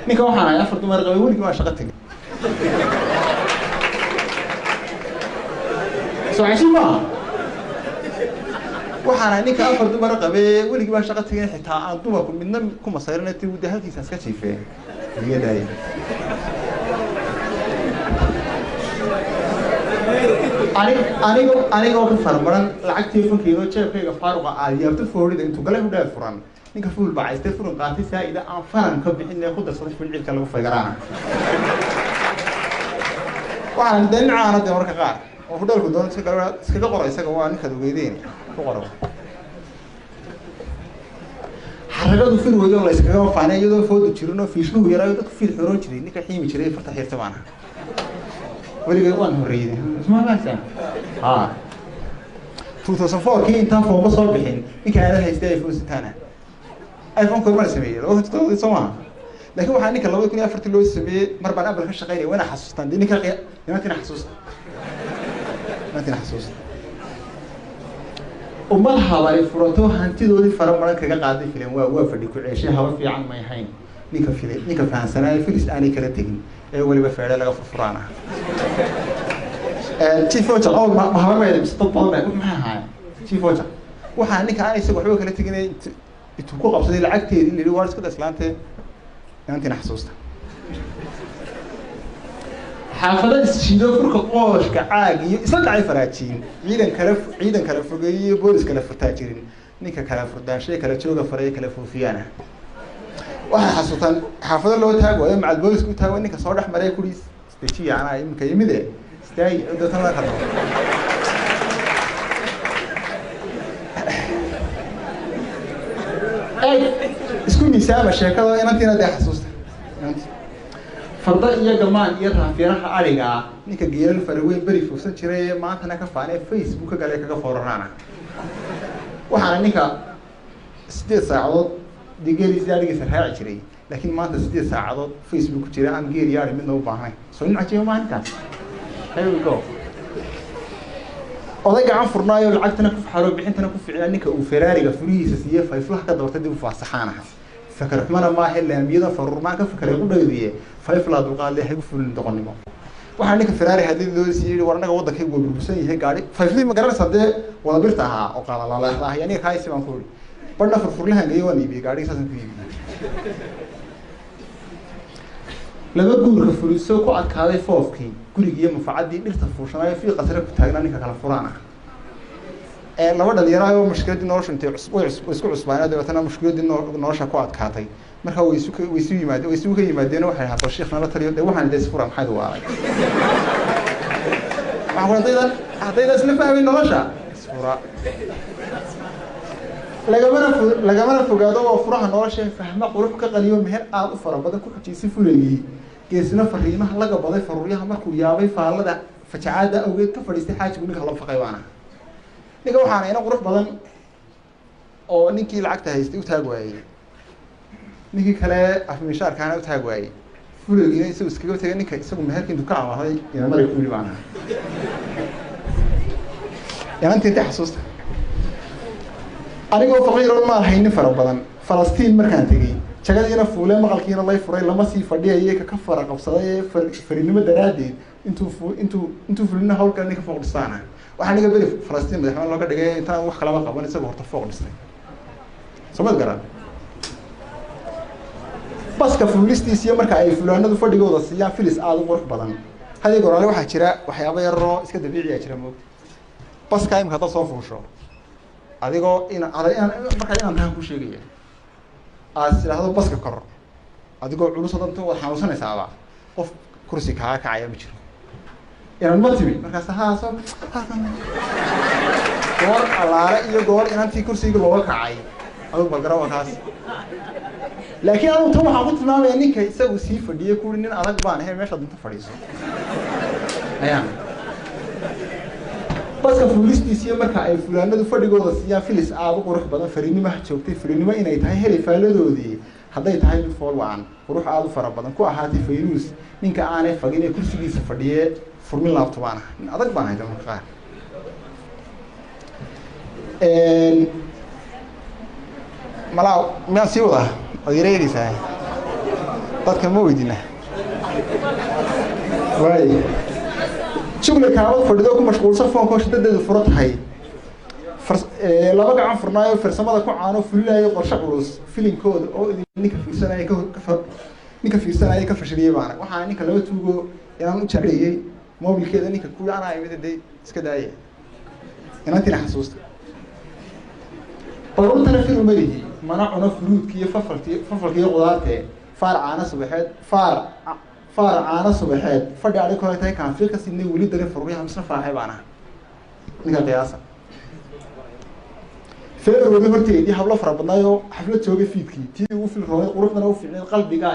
ninka waxaan ahay afar dumar qabay weligii waa shaqo tegay soo cajiib maaha waxaan ahay ninka afar dumar qabay weligii waa shaqo tegay xitaa aan dumarku midna ku masayrinay tii wada halkiisa iska jiifeen iyadaay anigoo ka farmaran lacagtii funkiino jeebkayga faaruqa aadiyaabta foorida intuu galay hudhaad furan ninka fuul bacaystay furan qaatay saa'ida aan fanan ka bixin ee ku darsaday ficilka lagu faygaraana waxaan dinacaana de marka qaar oo hudhalku doon iskaga qoro isaga waa ninkaad ogeydeen ku qoro xaragadu fil weeyo la iskaga faanay iyadoo foodu jirinoo fiishluhu yaraayo dadku fiil xiroon jiray ninka xiimi jiray farta xiirta baana weligay waan horreeyay isma maanta 2004 kii intaan fooba soo bixin ninka aad haystay iPhone 6 iPhone korma sameeyay oo dadku Soomaa laakiin waxaan ninka 2004 loo sameeyay mar baan Apple ka shaqeynay wana xasuustaan ninka inaan xasuusta ummad hawari furato hantidoodii faramaran kaga qaaday filan waa fadhi ku ceeshay hawa fiican ma yahayn ninka fahansanaa filis aanay kala tagin ee waliba feere laga furfuraana chief ocha oo ma habarmayda bisad badan maxaa ahaa chief ocha waxaan ninka aan isagu waxba kala taginay intuu ku qabsaday lacagteedii liri waar iska islaantay inantina xasuusta xaafadada shiido furka qooshka caag iyo isla dhacay faraajiin ciidan kala fogeeyay boolis kala furtaa jirin ninka kala furdaanshay kala jooga faray kala fuufiyana waxa xasuutan xaafadada loo taago ee macad boolis ku taago ninka soo dhaxmaray kuriis istajiya ana imka yimide istaay dadka la qado isku miisaaba sheekada inantina de xasuusta farda iyo gamaan iyo raafiyaraha ariga ninka geelal faraweyn bari fursan jiray maantana ka faanay Facebook galay kaga fooranaana waxaana ninka 8 saacadood digaliis yaarigiisa raaci jiray laakiin maanta 8 saacadood Facebook jira aan geer yaari midna u baahnay soo in cajiyo maanta here we go oday gacan furnaayo lacagtana ku xaro bixintana ku ficnaa ninka uu Ferrari-ga furihiisa siiyay fayflaha ka doortay dib u faasaxaanaha فكر حمنا ما هي اللي أميدا فرمان كفكر يقول لي فيفلا دوقال لي هيقول فلان دوقني ما وحنا كفراري هذي اللي يصير ورنا وضع كي يقول بسني هيك قاري فيفلي ما قرر صدق ولا بيرتاح وقال لا يعني خايس ما نقول بدنا فرفرلها اللي يواني بيقاري ساسن فيه لما تقول كفلوسه قعد كهذا فوفكي كل يوم مفعدي نرتفوشنا في قصرك تاجنا كلا فرانا لما dhalinyaro mushkiladii nolosha intay isku cusbaanada wadana mushkiladii nolosha ku adkaatay marka way isu yimaadeen waxay ahayd sheekh nala taliyo waxaan dees furan maxay waaray waxaan hadayda isla fahmin nolosha fura lagamana fogaado oo furaha nolosha fahma qurux ka qaliyo meher aad u fara badan ku xijisay fulayay geesna fariimaha laga baday faruuryaha markuu yaabay faalada fajacaada awgeed ka fadhiistay xaajigu ninka la faqay waana ninka waxaan ina qurux badan oo ninkii lacagta haystay u taag waayay ninkii kale afmishaarkaana u taag waayay fulaygiina isagu iskaga tagay ninka isagu meherkii intuu ka amaaday ina maray ku yiri maana inta xasuusta anigoo faqiiro ma haynin fara badan Falastiin markaan tagay jagadiina fuulay maqalkiina lay furay lama sii fadhiyay ka fara qabsaday farinimo daraadeed intuu fulina hawlka ninka fooqdisaana waxaan iga bari Falastiin madaxweyne looga dhigay intaan wax kala qaban isaga horta fooq dhisay Soomaad garan baska fulistiisa marka ay fulaanadu fadhigooda siiyaan filis aad u qurux badan hadii goraale waxa jira waxyaabo yar oo iska dabiici ah jira moog baska imka dad soo fuusho adigoo marka inaan taan ku sheegaya aasiraado baska kor adigoo culus oo dad waxaan xanuunsanaysaa qof kursi ka kacaya ma jiro inaan ma timi markaas haaso goor alaare iyo goor inantii kursiga looga kacay adoo balgarawa kaas laakiin aan tan waxaan ku tilmaamayaa ninka isagu sii fadhiyay ku nin adag baan ahay meesha dunta fadhiiso ayaan baska fulistiisa marka ay fulaanadu fadhigooda siiyaan filis aad u qurux badan fariinimo joogtay fariinimo inay tahay helay faaladoodii hadday tahay mid fool waan qurux aad u fara badan ku ahaatay fayrus ninka aanay fagin ee kursigiisa fadhiyay furmin laabtobaan adag baan hayda marka qaar malaa ma sii wada adeeraydiisa dadka ma weydina waay shugla kaabad fadhido ku mashquulsan foonko shidadeedu furo tahay laba gacan furnaayo farsamada ku caano fulinayo qorshe culus filinkooda oo ninka fiirsanaya ka fashiliyay baana waxaa ninka laba tuugo inaan u jacayay mobilkeeda ninka ku yaanaay mid iska daayay inantina xasuusta qorultana filu marihi mana cuno fruudki iyo fafalki iyo qudaartee faar caana subaxeed fadhi adhi kole tahay kaanfiil ka sinay weli dagan faruuryaha misna faaxay baana ninka qiyaasa feer weli horteedii hablo fara badnaayoo xaflad joogay fiidkii tii ugu fil roonay quruxdana u fiicneed qalbiga